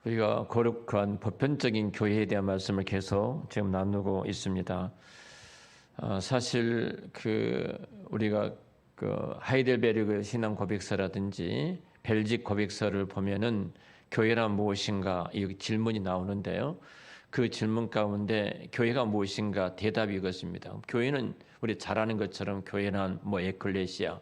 우리가 거룩한 보편적인 교회에 대한 말씀을 계속 지금 나누고 있습니다. 사실 우리가 하이델베르그 신앙 고백서라든지 벨직 고백서를 보면은 교회란 무엇인가 이 질문이 나오는데요. 그 질문 가운데 교회가 무엇인가 대답이 이것입니다. 교회는 우리 잘 아는 것처럼 교회는 에클레시아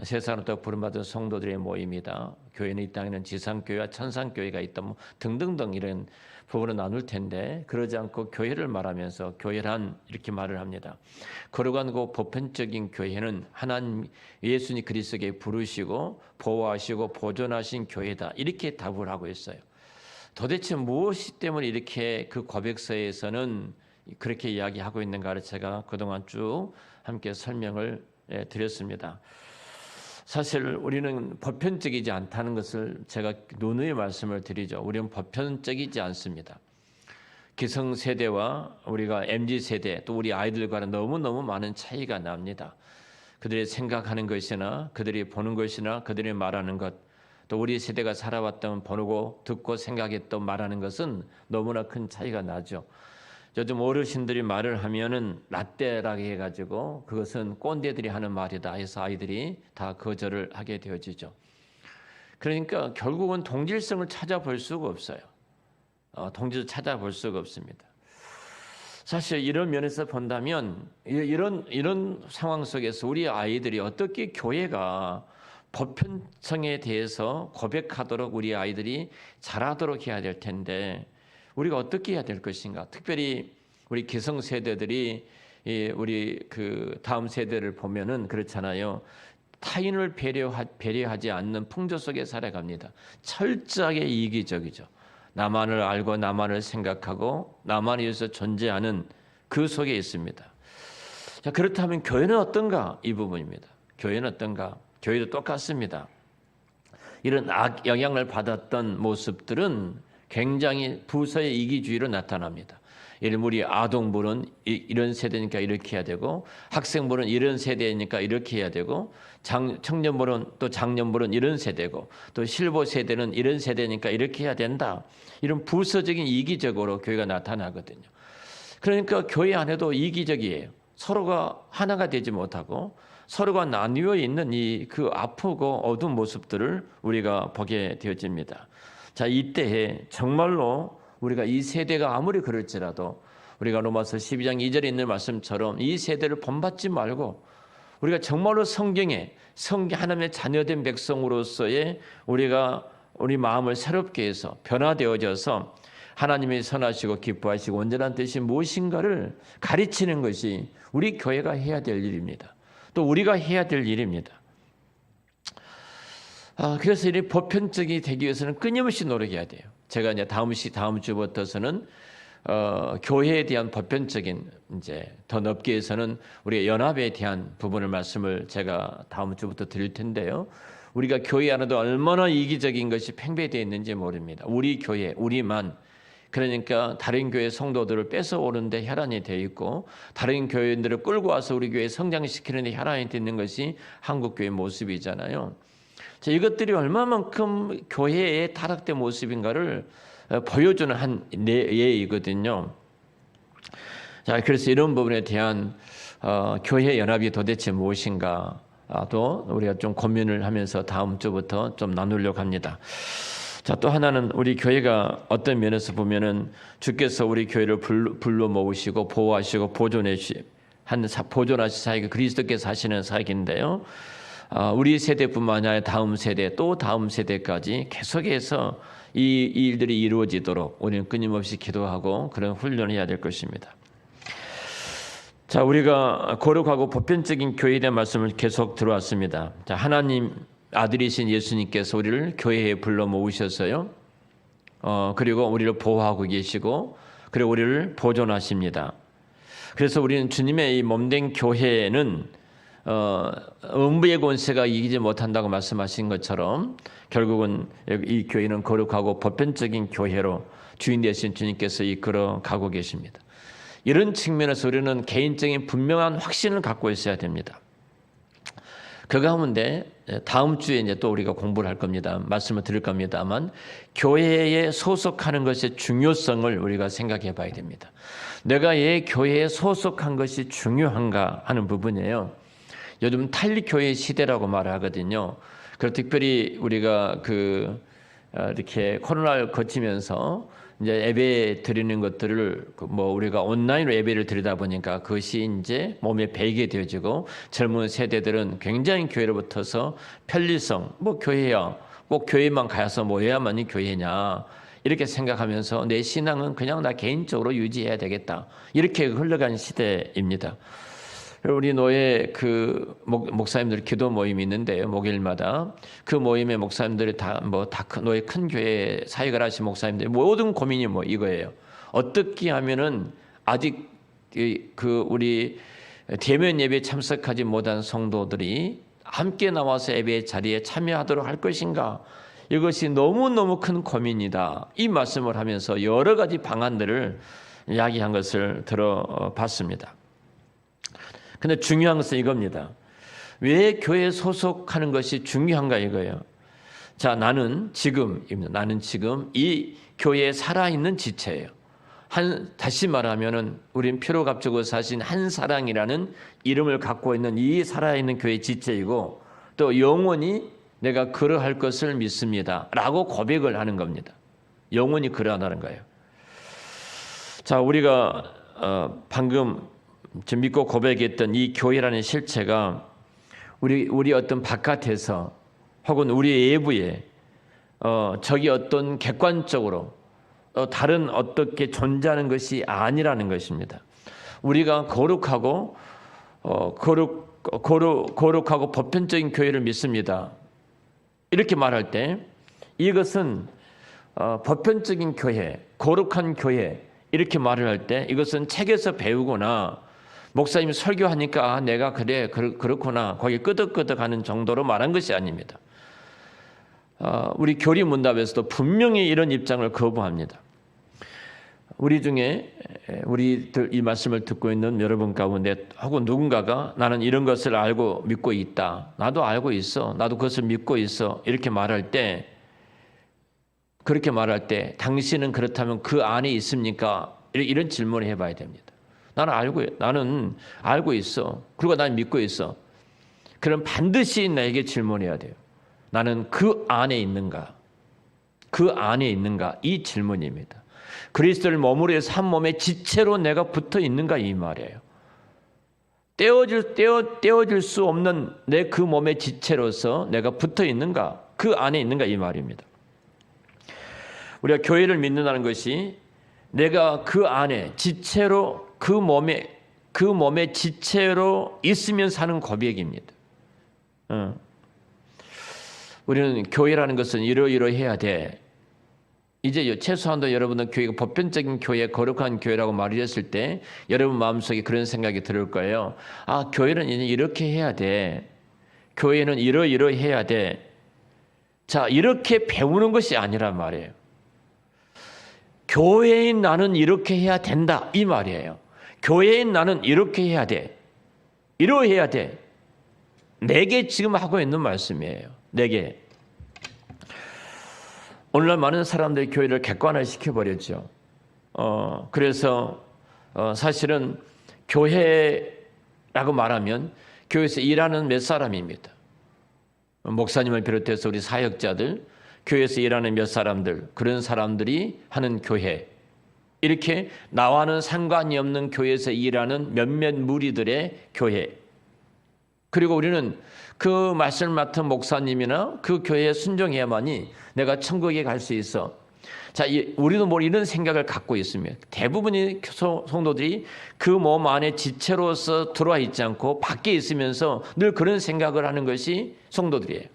세상으로부터 부름받은 성도들의 모임이다. 교회는 이 땅에는 지상교회와 천상교회가 있다. 등등등 이런 부분을 나눌 텐데 그러지 않고 교회를 말하면서 교회란 이렇게 말을 합니다. 거룩한 그 보편적인 교회는 하나님 예수님 그리스도께 부르시고 보호하시고 보존하신 교회다. 이렇게 답을 하고 있어요. 도대체 무엇이 때문에 이렇게 그 고백서에서는 그렇게 이야기하고 있는가를 제가 그동안 쭉 함께 설명을 드렸습니다. 사실 우리는 보편적이지 않다는 것을 제가 누누이 말씀을 드리죠. 우리는 보편적이지 않습니다. 기성세대와 우리가 MZ세대 또 우리 아이들과는 너무너무 많은 차이가 납니다. 그들이 생각하는 것이나 그들이 보는 것이나 그들이 말하는 것 또 우리 세대가 살아왔던 보고 듣고 생각했던 말하는 것은 너무나 큰 차이가 나죠. 요즘 어르신들이 말을 하면은 라떼라고 해가지고 그것은 꼰대들이 하는 말이다 해서 아이들이 다 거절을 하게 되어지죠. 그러니까 결국은 동질성을 찾아볼 수가 없어요. 동질을 찾아볼 수가 없습니다. 사실 이런 면에서 본다면 이런 상황 속에서 우리 아이들이 어떻게 교회가 보편성에 대해서 고백하도록 우리 아이들이 잘하도록 해야 될 텐데 우리가 어떻게 해야 될 것인가? 특별히 우리 기성세대들이 우리 다음 세대를 보면은 그렇잖아요. 타인을 배려하지 않는 풍조 속에 살아갑니다. 철저하게 이기적이죠. 나만을 알고 나만을 생각하고 나만을 위해서 존재하는 그 속에 있습니다. 자, 그렇다면 교회는 어떤가? 이 부분입니다. 교회는 어떤가? 교회도 똑같습니다. 이런 악 영향을 받았던 모습들은 굉장히 부서의 이기주의로 나타납니다. 예를 들면 우리 아동부는 이런 세대니까 이렇게 해야 되고 학생부는 이런 세대니까 이렇게 해야 되고 청년부는 또 장년부는 이런 세대고 또 실버 세대는 이런 세대니까 이렇게 해야 된다. 이런 부서적인 이기적으로 교회가 나타나거든요. 그러니까 교회 안에도 이기적이에요. 서로가 하나가 되지 못하고 서로가 나뉘어 있는 그 아프고 어두운 모습들을 우리가 보게 되어집니다. 자, 이때에 정말로 우리가 이 세대가 아무리 그럴지라도 우리가 로마서 12장 2절에 있는 말씀처럼 이 세대를 본받지 말고 우리가 정말로 성경에 하나님의 자녀된 백성으로서의 우리 마음을 새롭게 해서 변화되어져서 하나님이 선하시고 기뻐하시고 온전한 뜻이 무엇인가를 가르치는 것이 우리 교회가 해야 될 일입니다. 또 우리가 해야 될 일입니다. 그래서 이 보편적이 되기 위해서는 끊임없이 노력해야 돼요. 제가 이제 다음 주부터서는 교회에 대한 보편적인 더 넓게 해서는 우리가 연합에 대한 부분을 말씀을 제가 다음 주부터 드릴 텐데요. 우리가 교회 안에도 얼마나 이기적인 것이 팽배되어 있는지 모릅니다. 우리 교회, 우리만 그러니까 다른 교회 성도들을 뺏어오는데 혈안이 되어 있고 다른 교회인들을 끌고 와서 우리 교회에 성장시키는 데 혈안이 되어 있는 것이 한국교회 모습이잖아요. 자, 이것들이 얼마만큼 교회의 타락된 모습인가를 보여주는 한 예이거든요. 자, 그래서 이런 부분에 대한 교회 연합이 도대체 무엇인가 또 우리가 좀 고민을 하면서 다음 주부터 좀 나누려고 합니다. 자, 또 하나는 우리 교회가 어떤 면에서 보면은 주께서 우리 교회를 불러 모으시고 보호하시고 보존하신 사역이 그리스도께서 하시는 사역인데요. 우리 세대뿐만 아니라 다음 세대 또 다음 세대까지 계속해서 이 일들이 이루어지도록 우리는 끊임없이 기도하고 그런 훈련을 해야 될 것입니다. 자, 우리가 거룩하고 보편적인 교회에 대한 말씀을 계속 들어왔습니다. 자, 하나님 아들이신 예수님께서 우리를 교회에 불러 모으셨어요. 그리고 우리를 보호하고 계시고 그리고 우리를 보존하십니다. 그래서 우리는 주님의 이 몸된 교회는 음부의 권세가 이기지 못한다고 말씀하신 것처럼 결국은 이 교회는 거룩하고 보편적인 교회로 주인 되신 주님께서 이끌어 가고 계십니다. 이런 측면에서 우리는 개인적인 분명한 확신을 갖고 있어야 됩니다. 그 가운데 다음 주에 이제 또 우리가 공부를 할 겁니다. 말씀을 드릴 겁니다만 교회에 소속하는 것의 중요성을 우리가 생각해 봐야 됩니다. 내가 이 교회에 소속한 것이 중요한가 하는 부분이에요. 요즘 탄리교회 시대라고 말하거든요. 그리고 특별히 우리가 이렇게 코로나를 거치면서 이제 예배 드리는 것들을 우리가 온라인으로 예배를 드리다 보니까 그것이 이제 몸에 배이게 되어지고 젊은 세대들은 굉장히 교회로 붙어서 편리성, 교회야, 꼭 교회만 가서 모여야만이 교회냐 이렇게 생각하면서 내 신앙은 그냥 나 개인적으로 유지해야 되겠다 이렇게 흘러간 시대입니다. 우리 노예 목사님들 기도 모임이 있는데요. 목요일마다 그 모임의 목사님들이 노예 큰 교회 사역을 하신 목사님들 모든 고민이 이거예요. 어떻게 하면은 아직 우리 대면 예배에 참석하지 못한 성도들이 함께 나와서 예배 자리에 참여하도록 할 것인가? 이것이 너무너무 큰 고민이다. 이 말씀을 하면서 여러 가지 방안들을 이야기한 것을 들어봤습니다. 근데 중요한 것은 이겁니다. 왜 교회에 소속하는 것이 중요한가 이거예요. 자, 나는 지금 이 교회에 살아있는 지체예요. 다시 말하면은 우린 피로 값주고 사신 한사랑이라는 이름을 갖고 있는 이 살아있는 교회 지체이고 또 영원히 내가 그러할 것을 믿습니다. 라고 고백을 하는 겁니다. 영원히 그러하다는 거예요. 자, 우리가 방금 믿고 고백했던 이 교회라는 실체가 우리 어떤 바깥에서 혹은 우리 외부에 저기 어떤 객관적으로 다른 어떻게 존재하는 것이 아니라는 것입니다. 우리가 거룩하고 보편적인 교회를 믿습니다. 이렇게 말할 때 이것은 보편적인 교회, 거룩한 교회 이렇게 말을 할 때 이것은 책에서 배우거나 목사님이 설교하니까 내가 그렇구나 거기 끄덕끄덕하는 정도로 말한 것이 아닙니다. 우리 교리문답에서도 분명히 이런 입장을 거부합니다. 우리 중에 우리들 이 말씀을 듣고 있는 여러분 가운데 혹은 누군가가 나는 이런 것을 알고 믿고 있다. 나도 알고 있어. 나도 그것을 믿고 있어. 이렇게 말할 때 그렇게 말할 때 당신은 그렇다면 그 안에 있습니까? 이런 질문을 해봐야 됩니다. 나는 알고 있어. 그리고 난 믿고 있어. 그럼 반드시 나에게 질문해야 돼요. 나는 그 안에 있는가? 그 안에 있는가? 이 질문입니다. 그리스도를 몸으로 해서 한 몸의 지체로 내가 붙어 있는가? 이 말이에요. 떼어질 수 없는 내 그 몸의 지체로서 내가 붙어 있는가? 그 안에 있는가? 이 말입니다. 우리가 교회를 믿는다는 것이 내가 그 안에 지체로 그 몸의 지체로 있으면 사는 고백입니다. 우리는 교회라는 것은 이러이러해야 돼. 이제 최소한도 여러분은 교회가 보편적인 교회, 거룩한 교회라고 말을 했을 때 여러분 마음속에 그런 생각이 들을 거예요. 아, 교회는 이렇게 해야 돼. 교회는 이러이러해야 돼. 자, 이렇게 배우는 것이 아니란 말이에요. 교회인 나는 이렇게 해야 된다 이 말이에요. 교회인 나는 이렇게 해야 돼. 이러해야 돼. 내게 지금 하고 있는 말씀이에요. 내게. 오늘날 많은 사람들이 교회를 객관화시켜버렸죠. 그래서 사실은 교회라고 말하면 교회에서 일하는 몇 사람입니다. 목사님을 비롯해서 우리 사역자들, 교회에서 일하는 몇 사람들, 그런 사람들이 하는 교회. 이렇게 나와는 상관이 없는 교회에서 일하는 몇몇 무리들의 교회. 그리고 우리는 그 말씀을 맡은 목사님이나 그 교회에 순종해야만이 내가 천국에 갈 수 있어. 자, 우리도 이런 생각을 갖고 있습니다. 대부분의 성도들이 그 몸 안에 지체로서 들어와 있지 않고 밖에 있으면서 늘 그런 생각을 하는 것이 성도들이에요.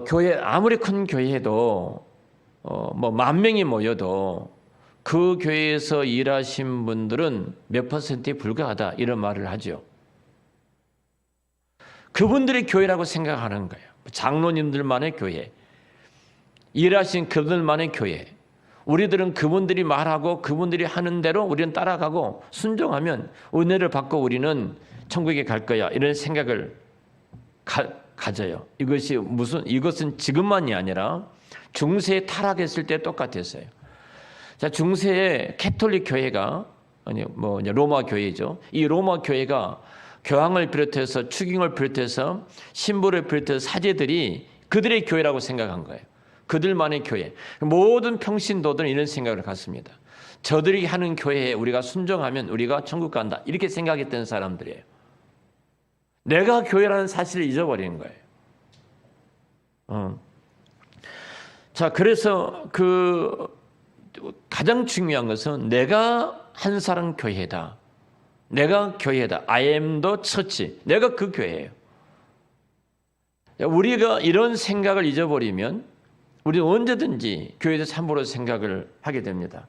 교회 아무리 큰 교회도 10,000명이 모여도 그 교회에서 일하신 분들은 몇 퍼센트에 불과하다 이런 말을 하죠. 그분들이 교회라고 생각하는 거예요. 장로님들만의 교회, 일하신 그분들만의 교회. 우리들은 그분들이 말하고 그분들이 하는 대로 우리는 따라가고 순종하면 은혜를 받고 우리는 천국에 갈 거야 이런 생각을 가져요. 이것은 지금만이 아니라 중세에 타락했을 때 똑같았어요. 자, 중세에 캐톨릭 교회가 로마 교회죠. 이 로마 교회가 교황을 비롯해서 추기경을 비롯해서 신부를 비롯해서 사제들이 그들의 교회라고 생각한 거예요. 그들만의 교회. 모든 평신도들은 이런 생각을 갖습니다. 저들이 하는 교회에 우리가 순종하면 우리가 천국 간다. 이렇게 생각했던 사람들이에요. 내가 교회라는 사실을 잊어버리는 거예요. 자, 그래서 가장 중요한 것은 내가 한 사람 교회다. 내가 교회다. I am the church. 내가 그 교회예요. 우리가 이런 생각을 잊어버리면 우리는 언제든지 교회에서 함부로 생각을 하게 됩니다.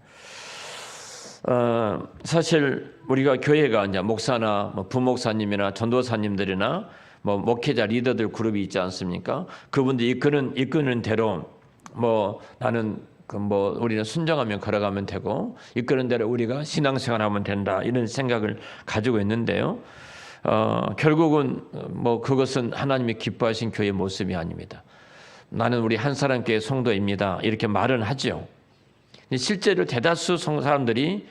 사실 우리가 교회가 이제 목사나 부목사님이나 전도사님들이나 목회자 리더들 그룹이 있지 않습니까? 그분들이 이끄는 대로 나는 우리는 순종하면 걸어가면 되고 이끄는 대로 우리가 신앙생활하면 된다 이런 생각을 가지고 있는데요. 결국은 그것은 하나님이 기뻐하신 교회의 모습이 아닙니다. 나는 우리 한 사람 교회 성도입니다. 이렇게 말은 하죠. 실제로 대다수 사람들이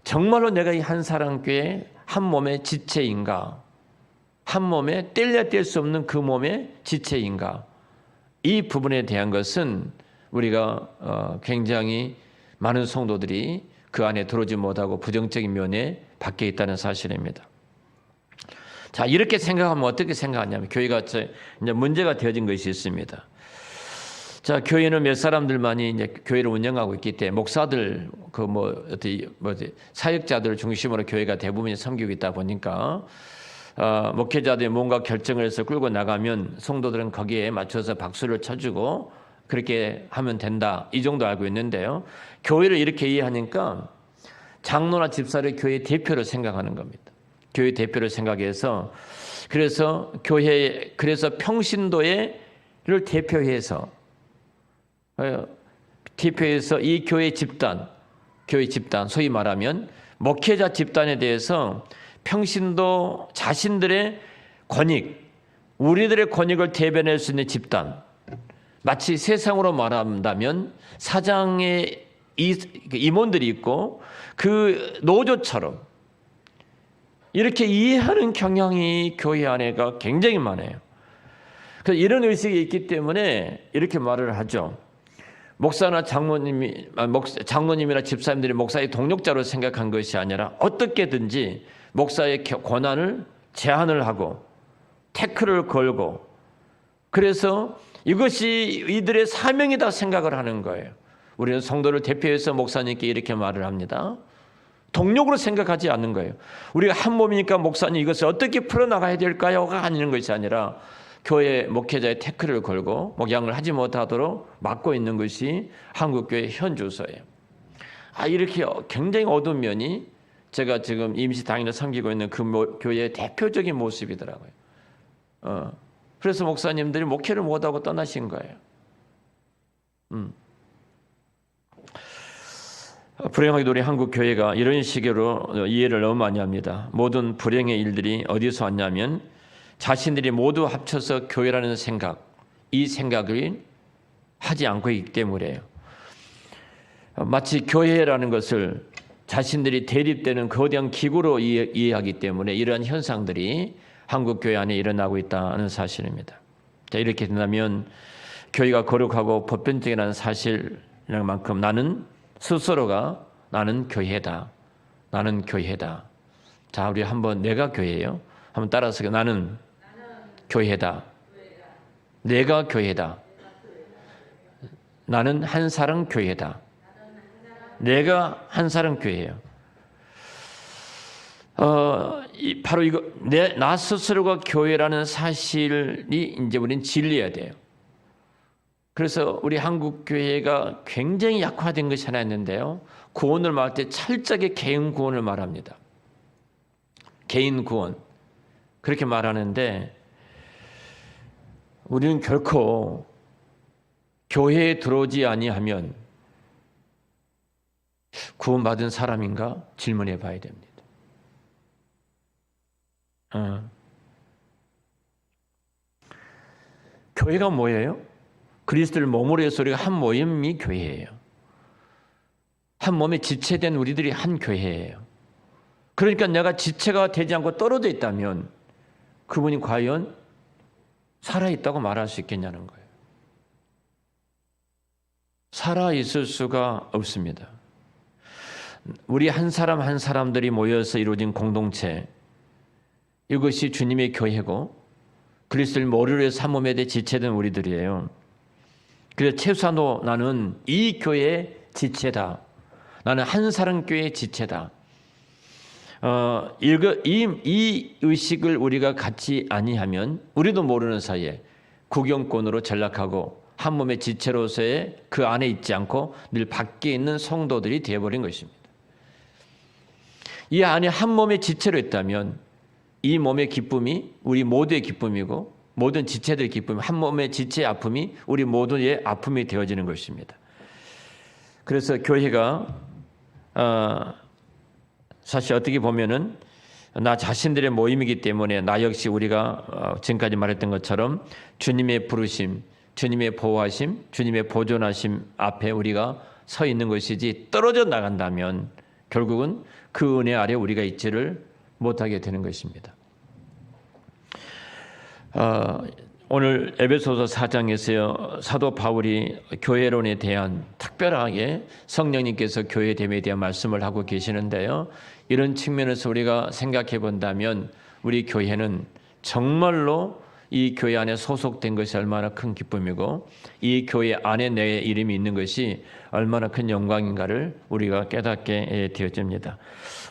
정말로 내가 이 한 사람 교회 한 몸의 지체인가? 한 몸에 뗄래야 뗄 수 없는 그 몸의 지체인가? 이 부분에 대한 것은 우리가 굉장히 많은 성도들이 그 안에 들어오지 못하고 부정적인 면에 밖에 있다는 사실입니다. 자, 이렇게 생각하면 어떻게 생각하냐면 교회가 이제 문제가 되어진 것이 있습니다. 자, 교회는 몇 사람들만이 이제 교회를 운영하고 있기 때문에 목사들 사역자들 중심으로 교회가 대부분 섬기고 있다 보니까 목회자들이 뭔가 결정을 해서 끌고 나가면 성도들은 거기에 맞춰서 박수를 쳐주고 그렇게 하면 된다. 이 정도 알고 있는데요. 교회를 이렇게 이해하니까 장로나 집사를 교회 대표로 생각하는 겁니다. 교회 대표를 생각해서 그래서 평신도를 대표해서 이 교회 집단 소위 말하면 목회자 집단에 대해서 평신도 자신들의 우리들의 권익을 대변할 수 있는 집단, 마치 세상으로 말한다면 사장의 임원들이 있고 그 노조처럼 이렇게 이해하는 경향이 교회 안에가 굉장히 많아요. 그래서 이런 의식이 있기 때문에 이렇게 말을 하죠. 목사나 장로님이나 집사님들이 목사의 동력자로 생각한 것이 아니라 어떻게든지 목사의 권한을 제한을 하고 태클을 걸고 그래서 이것이 이들의 사명이다 생각을 하는 거예요. 우리는 성도를 대표해서 목사님께 이렇게 말을 합니다. 동력으로 생각하지 않는 거예요. 우리가 한 몸이니까 목사님 이것을 어떻게 풀어나가야 될까요가 아니는 것이 아니라 교회 목회자의 태클을 걸고 목양을 하지 못하도록 막고 있는 것이 한국교회 현주소예요. 이렇게 굉장히 어두운 면이 제가 지금 임시당회를 섬기고 있는 그 교회의 대표적인 모습이더라고요. 그래서 목사님들이 목회를 못하고 떠나신 거예요. 불행하게도 우리 한국 교회가 이런 식으로 이해를 너무 많이 합니다. 모든 불행의 일들이 어디서 왔냐면 자신들이 모두 합쳐서 교회라는 이 생각을 하지 않고 있기 때문에요. 마치 교회라는 것을 자신들이 대립되는 거대한 기구로 이해하기 때문에 이러한 현상들이 한국 교회 안에 일어나고 있다는 사실입니다. 자, 이렇게 된다면 교회가 거룩하고 보편적이라는 사실만큼 나는 스스로가 나는 교회다. 자, 우리 한번 내가 교회예요. 한번 따라서 나는 교회다. 내가 교회다. 나는 한 사람 교회다. 내가 한 사람 교회예요. 바로 이거 나 스스로가 교회라는 사실이 이제 우리는 진리해야 돼요. 그래서 우리 한국 교회가 굉장히 약화된 것이 하나 있는데요. 구원을 말할 때 철저하게 개인 구원을 말합니다. 개인 구원 그렇게 말하는데 우리는 결코 교회에 들어오지 아니하면 구원받은 사람인가 질문해 봐야 됩니다. 교회가 뭐예요? 그리스도를 몸으로 해서 우리가 한 모임이 교회예요. 한 몸에 지체된 우리들이 한 교회예요. 그러니까 내가 지체가 되지 않고 떨어져 있다면 그분이 과연 살아있다고 말할 수 있겠냐는 거예요. 살아있을 수가 없습니다. 우리 한 사람 한 사람들이 모여서 이루어진 공동체, 이것이 주님의 교회고 그리스도를 모르려 해서 한 몸에 대해 지체된 우리들이에요. 그래서 최소한도 나는 이 교회의 지체다. 나는 한 사람 교회의 지체다. 이 의식을 우리가 갖지 아니하면 우리도 모르는 사이에 구경꾼으로 전락하고 한 몸의 지체로서의 그 안에 있지 않고 늘 밖에 있는 성도들이 되어버린 것입니다. 이 안에 한 몸의 지체로 있다면 이 몸의 기쁨이 우리 모두의 기쁨이고 모든 지체들의 기쁨이 한 몸의 지체의 아픔이 우리 모두의 아픔이 되어지는 것입니다. 그래서 교회가 사실 어떻게 보면은 나 자신들의 모임이기 때문에 나 역시 우리가 지금까지 말했던 것처럼 주님의 부르심, 주님의 보호하심, 주님의 보존하심 앞에 우리가 서 있는 것이지 떨어져 나간다면 결국은 그 은혜 아래 우리가 있지를 못하게 되는 것입니다. 오늘 에베소서 4장에서요 사도 바울이 교회론에 대한 특별하게 성령님께서 교회됨에 대한 말씀을 하고 계시는데요. 이런 측면에서 우리가 생각해 본다면 우리 교회는 정말로 이 교회 안에 소속된 것이 얼마나 큰 기쁨이고 이 교회 안에 내 이름이 있는 것이 얼마나 큰 영광인가를 우리가 깨닫게 되어집니다.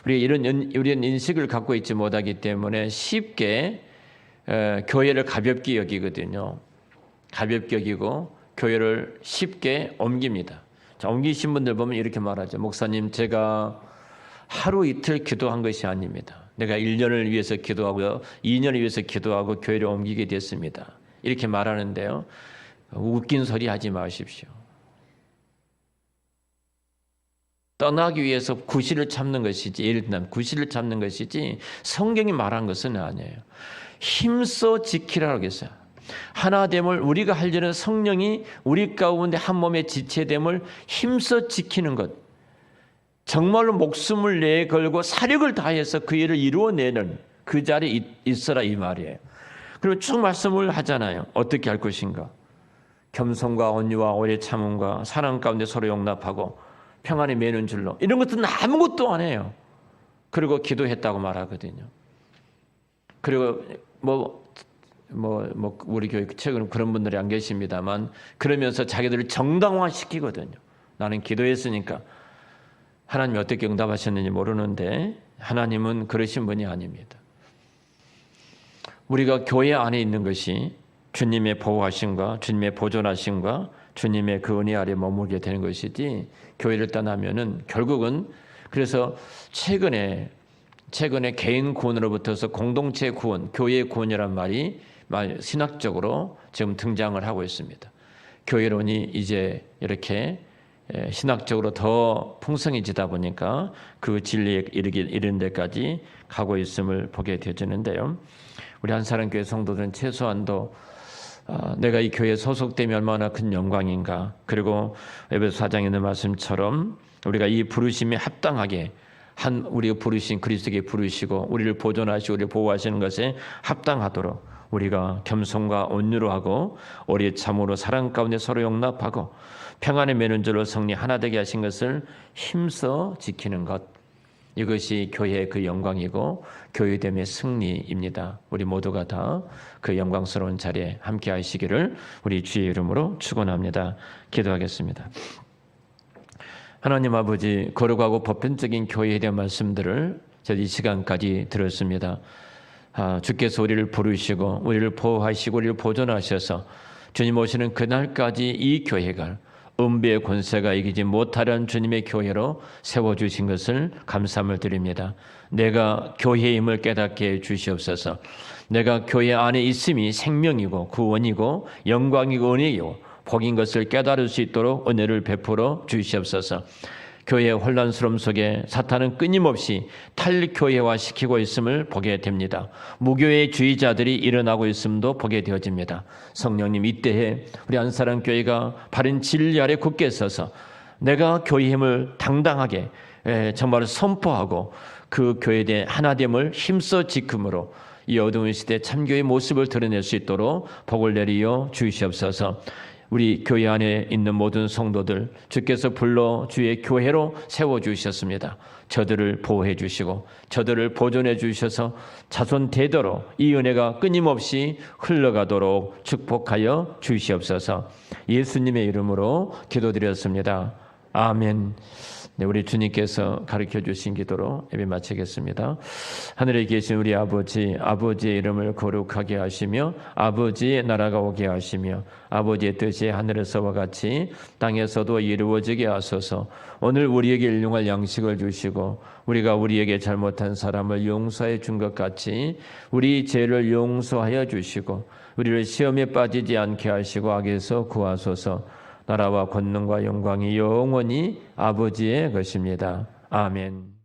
우리는 인식을 갖고 있지 못하기 때문에 쉽게 교회를 가볍게 여기거든요. 가볍게 여기고 교회를 쉽게 옮깁니다. 자, 옮기신 분들 보면 이렇게 말하죠. 목사님, 제가 하루 이틀 기도한 것이 아닙니다. 내가 1년을 위해서 기도하고요. 2년을 위해서 기도하고 교회를 옮기게 됐습니다. 이렇게 말하는데요. 웃긴 소리 하지 마십시오. 떠나기 위해서 구실을 참는 것이지, 예를 들면 구실을 참는 것이지 성경이 말한 것은 아니에요. 힘써 지키라고 했어요. 하나됨을 우리가 하려는 성령이 우리 가운데 한 몸의 지체됨을 힘써 지키는 것. 정말로 목숨을 내걸고 사력을 다해서 그 일을 이루어내는 그 자리에 있어라 이 말이에요. 그리고 쭉 말씀을 하잖아요. 어떻게 할 것인가. 겸손과 온유와 오래 참음과 사랑 가운데 서로 용납하고 평안에 매는 줄로. 이런 것들은 아무것도 안 해요. 그리고 기도했다고 말하거든요. 그리고 우리 교회 최근에 그런 분들이 안 계십니다만 그러면서 자기들을 정당화시키거든요. 나는 기도했으니까 하나님이 어떻게 응답하셨는지 모르는데 하나님은 그러신 분이 아닙니다. 우리가 교회 안에 있는 것이 주님의 보호하심과 주님의 보존하심과 주님의 그 은혜 아래 머물게 되는 것이지 교회를 떠나면은 결국은 그래서 최근에 개인 구원으로부터서 공동체 구원, 교회 구원이란 말이 신학적으로 지금 등장을 하고 있습니다. 교회론이 이제 이렇게 신학적으로 더 풍성해지다 보니까 그 진리에 이르는 데까지 가고 있음을 보게 되어지는데요. 우리 한사람교회 성도들은 최소한도 내가 이 교회에 소속되면 얼마나 큰 영광인가. 그리고 에베소 4장에 있는 말씀처럼 우리가 이 부르심에 합당하게 우리가 부르신 그리스도께 부르시고 우리를 보존하시고 우리를 보호하시는 것에 합당하도록 우리가 겸손과 온유로 하고 오래 참으로 사랑 가운데 서로 용납하고 평안에 매는 줄로 성리 하나 되게 하신 것을 힘써 지키는 것. 이것이 교회의 그 영광이고 교회됨의 승리입니다. 우리 모두가 다 그 영광스러운 자리에 함께 하시기를 우리 주의 이름으로 축원합니다. 기도하겠습니다. 하나님 아버지, 거룩하고 보편적인 교회에 대한 말씀들을 이 시간까지 들었습니다. 주께서 우리를 부르시고 우리를 보호하시고 우리를 보존하셔서 주님 오시는 그날까지 이 교회가 음부의 권세가 이기지 못하려는 주님의 교회로 세워주신 것을 감사함을 드립니다. 내가 교회임을 깨닫게 해 주시옵소서. 내가 교회 안에 있음이 생명이고 구원이고 영광이고 은혜이고 복인 것을 깨달을 수 있도록 은혜를 베풀어 주시옵소서. 교회의 혼란스러움 속에 사탄은 끊임없이 탈교회화시키고 있음을 보게 됩니다. 무교회주의자들이 일어나고 있음도 보게 되어집니다. 성령님, 이때에 우리 안사랑교회가 바른 진리 아래 굳게 서서 내가 교회의 힘을 당당하게 정말 선포하고 그 교회에 대한 하나됨을 힘써 지킴으로 이 어두운 시대 참교의 모습을 드러낼 수 있도록 복을 내리어 주시옵소서. 우리 교회 안에 있는 모든 성도들 주께서 불러 주의 교회로 세워주셨습니다. 저들을 보호해 주시고 저들을 보존해 주셔서 자손 대대로 이 은혜가 끊임없이 흘러가도록 축복하여 주시옵소서. 예수님의 이름으로 기도드렸습니다. 아멘. 네, 우리 주님께서 가르쳐 주신 기도로 예배 마치겠습니다. 하늘에 계신 우리 아버지, 아버지의 이름을 거룩하게 하시며 아버지의 나라가 오게 하시며 아버지의 뜻이 하늘에서와 같이 땅에서도 이루어지게 하소서. 오늘 우리에게 일용할 양식을 주시고 우리가 우리에게 잘못한 사람을 용서해 준 것 같이 우리 죄를 용서하여 주시고 우리를 시험에 빠지지 않게 하시고 악에서 구하소서. 나라와 권능과 영광이 영원히 아버지의 것입니다. 아멘.